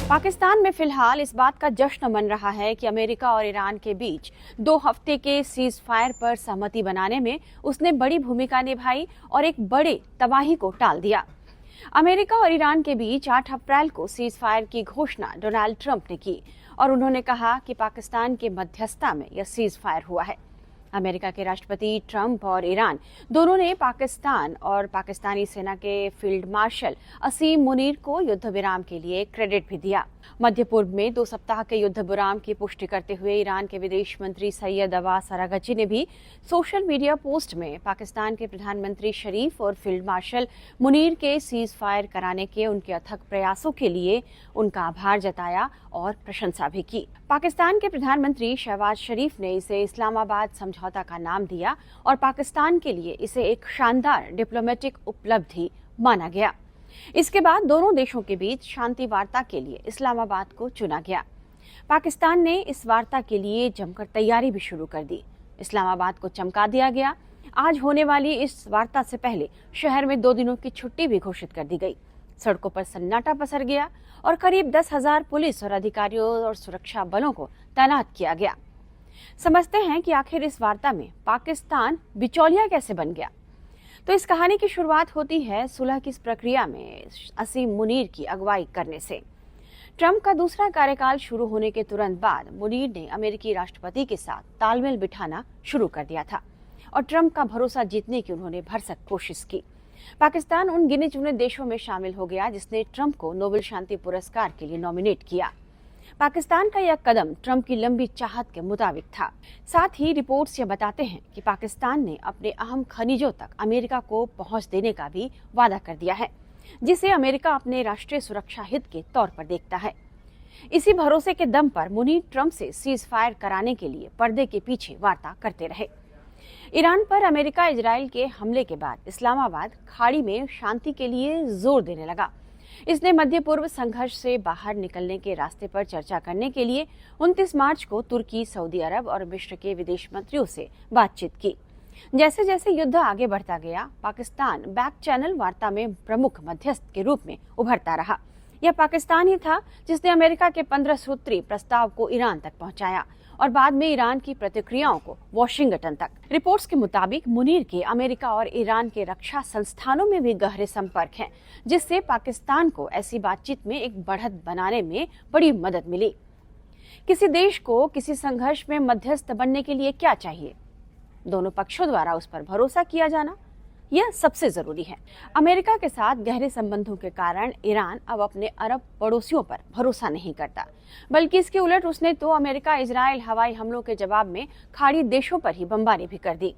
पाकिस्तान में फिलहाल इस बात का जश्न मन रहा है कि अमेरिका और ईरान के बीच 2 हफ्ते के सीज फायर पर सहमति बनाने में उसने बड़ी भूमिका निभाई और एक बड़े तबाही को टाल दिया। अमेरिका और ईरान के बीच 8 अप्रैल को सीज फायर की घोषणा डोनाल्ड ट्रंप ने की और उन्होंने कहा कि पाकिस्तान के मध्यस्थता में यह सीज फायर हुआ है। अमेरिका के राष्ट्रपति ट्रंप और ईरान दोनों ने पाकिस्तान और पाकिस्तानी सेना के फील्ड मार्शल असीम मुनीर को युद्ध विराम के लिए क्रेडिट भी दिया। मध्य पूर्व में 2 सप्ताह के युद्ध विराम की पुष्टि करते हुए ईरान के विदेश मंत्री सैयद अब्बास अरागची ने भी सोशल मीडिया पोस्ट में पाकिस्तान के प्रधानमंत्री शरीफ और फील्ड मार्शल मुनीर के सीज फायर कराने के उनके अथक प्रयासों के लिए उनका आभार जताया और प्रशंसा भी की। पाकिस्तान के प्रधानमंत्री शहबाज शरीफ ने इसे इस्लामाबाद समझौता का नाम दिया और पाकिस्तान के लिए इसे एक शानदार डिप्लोमेटिक उपलब्धि माना गया। इसके बाद दोनों देशों के बीच शांति वार्ता के लिए इस्लामाबाद को चुना गया। पाकिस्तान ने इस वार्ता के लिए जमकर तैयारी भी शुरू कर दी। इस्लामाबाद को चमका दिया गया। आज होने वाली इस वार्ता से पहले शहर में 2 दिनों की छुट्टी भी घोषित कर दी गई। सड़कों पर सन्नाटा पसर गया और करीब 10,000 पुलिस और अधिकारियों और सुरक्षा बलों को तैनात किया गया। समझते हैं कि आखिर इस वार्ता में पाकिस्तान बिचौलिया कैसे बन गया। तो इस कहानी की शुरुआत होती है सुलह की इस प्रक्रिया में असीम मुनीर की अगुवाई करने से। ट्रंप का दूसरा कार्यकाल शुरू होने के तुरंत बाद मुनीर ने अमेरिकी राष्ट्रपति के साथ तालमेल बिठाना शुरू कर दिया था और ट्रंप का भरोसा जीतने की उन्होंने भरसक कोशिश की। पाकिस्तान उन गिने चुने देशों में शामिल हो गया जिसने ट्रंप को नोबेल शांति पुरस्कार के लिए नॉमिनेट किया। पाकिस्तान का यह कदम ट्रंप की लंबी चाहत के मुताबिक था। साथ ही रिपोर्ट्स ये बताते हैं कि पाकिस्तान ने अपने अहम खनिजों तक अमेरिका को पहुंच देने का भी वादा कर दिया है, जिसे अमेरिका अपने राष्ट्रीय सुरक्षा हित के तौर पर देखता है। इसी भरोसे के दम पर मुनीर ट्रंप से सीज फायर कराने के लिए पर्दे के पीछे वार्ता करते रहे। ईरान पर अमेरिका इजराइल के हमले के बाद इस्लामाबाद खाड़ी में शांति के लिए जोर देने लगा। इसने मध्य पूर्व संघर्ष से बाहर निकलने के रास्ते पर चर्चा करने के लिए 29 मार्च को तुर्की, सऊदी अरब और मिस्र के विदेश मंत्रियों से बातचीत की। जैसे जैसे युद्ध आगे बढ़ता गया, पाकिस्तान बैक चैनल वार्ता में प्रमुख मध्यस्थ के रूप में उभरता रहा। यह पाकिस्तान ही था जिसने अमेरिका के 15 सूत्री प्रस्ताव को ईरान तक पहुंचाया और बाद में ईरान की प्रतिक्रियाओं को वॉशिंगटन तक। रिपोर्ट्स के मुताबिक मुनीर के अमेरिका और ईरान के रक्षा संस्थानों में भी गहरे संपर्क हैं, जिससे पाकिस्तान को ऐसी बातचीत में एक बढ़त बनाने में बड़ी मदद मिली। किसी देश को किसी संघर्ष में मध्यस्थ बनने के लिए क्या चाहिए? दोनों पक्षों द्वारा उस पर भरोसा किया जाना, यह सबसे जरूरी है। अमेरिका के साथ गहरे संबंधों के कारण ईरान अब अपने अरब पड़ोसियों पर भरोसा नहीं करता, बल्कि इसके उलट उसने तो अमेरिका इजराइल हवाई हमलों के जवाब में खाड़ी देशों पर ही बमबारी भी कर दी।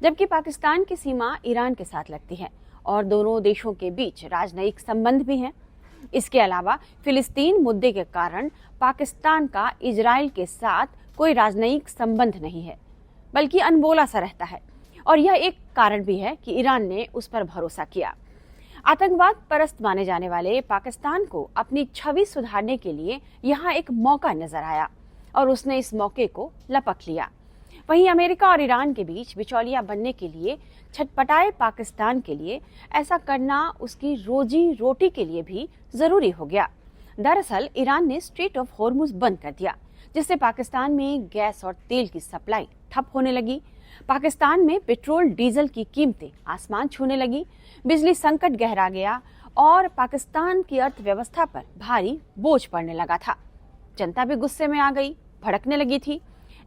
जबकि पाकिस्तान की सीमा ईरान के साथ लगती है और दोनों देशों के बीच राजनयिक संबंध भी हैं। इसके अलावा फिलिस्तीन मुद्दे के कारण पाकिस्तान का इजराइल के साथ कोई राजनयिक संबंध नहीं है, बल्कि अनबोला सा रहता है। और यह एक कारण भी है कि ईरान ने उस पर भरोसा किया। आतंकवाद परस्त माने जाने वाले पाकिस्तान को अपनी छवि सुधारने के लिए यहाँ एक मौका नजर आया और उसने इस मौके को लपक लिया। वहीं अमेरिका और ईरान के बीच बिचौलिया बनने के लिए छटपटाए पाकिस्तान के लिए ऐसा करना उसकी रोजी रोटी के लिए भी जरूरी हो गया। दरअसल ईरान ने स्ट्रेट ऑफ हॉर्मुज बंद कर दिया, जिससे पाकिस्तान में गैस और तेल की सप्लाई ठप होने लगी। पाकिस्तान में पेट्रोल डीजल की कीमतें आसमान छूने लगी, बिजली संकट गहरा गया और पाकिस्तान की अर्थव्यवस्था पर भारी बोझ पड़ने लगा था। जनता भी गुस्से में आ गई, भड़कने लगी थी।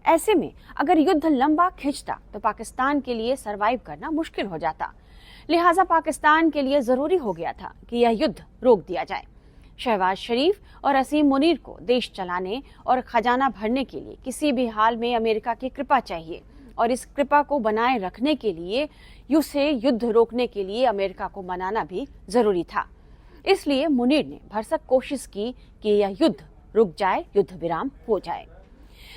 ऐसे में अगर युद्ध लंबा खिंचता तो पाकिस्तान के लिए सरवाइव करना मुश्किल हो जाता। लिहाजा पाकिस्तान के लिए जरूरी हो गया था कि यह युद्ध रोक दिया जाए। शहबाज शरीफ और असीम मुनीर को देश चलाने और खजाना भरने के लिए किसी भी हाल में अमेरिका की कृपा चाहिए और इस कृपा को बनाए रखने के लिए उसे युद्ध रोकने के लिए अमेरिका को मनाना भी जरूरी था। इसलिए मुनीर ने भरसक कोशिश की कि यह युद्ध रुक जाए, युद्ध विराम हो जाए।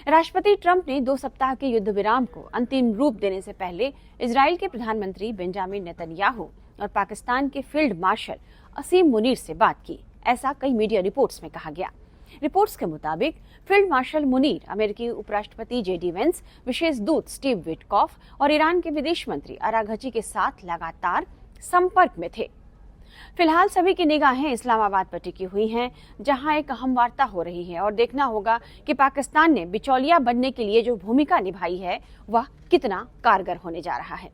राष्ट्रपति ट्रंप ने 2 सप्ताह के युद्ध विराम को अंतिम रूप देने से पहले इजराइल के प्रधानमंत्री बेंजामिन नेतन्याहू और पाकिस्तान के फील्ड मार्शल असीम मुनीर से बात की, ऐसा कई मीडिया रिपोर्ट्स में कहा गया। रिपोर्ट्स के मुताबिक फील्ड मार्शल मुनीर अमेरिकी उपराष्ट्रपति जेडी वेंस, विशेष दूत स्टीव विटकॉफ और ईरान के विदेश मंत्री अरागची के साथ लगातार संपर्क में थे। फिलहाल सभी की निगाहें इस्लामाबाद पर टिकी हुई हैं, जहां एक अहम वार्ता हो रही है और देखना होगा कि पाकिस्तान ने बिचौलिया बनने के लिए जो भूमिका निभाई है वह कितना कारगर होने जा रहा है।